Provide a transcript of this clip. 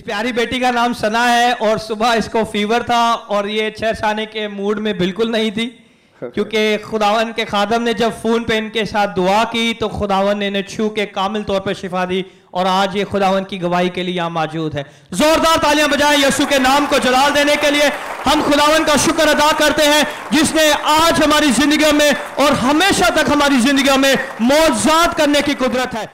प्यारी बेटी का नाम सना है और सुबह इसको फीवर था और ये छेड़छाड़ने के मूड में बिल्कुल नहीं थी, क्योंकि खुदावन के खादम ने जब फोन पे इनके साथ दुआ की तो खुदावन ने इन्हें छू के कामिल तौर पर शिफा दी और आज ये खुदावन की गवाही के लिए यहाँ मौजूद है। जोरदार तालियां बजाएं यीशु के नाम को जलाल देने के लिए। हम खुदावन का शुक्र अदा करते हैं जिसने आज हमारी जिंदगी में और हमेशा तक हमारी जिंदगी में मौजूद करने की कुदरत है।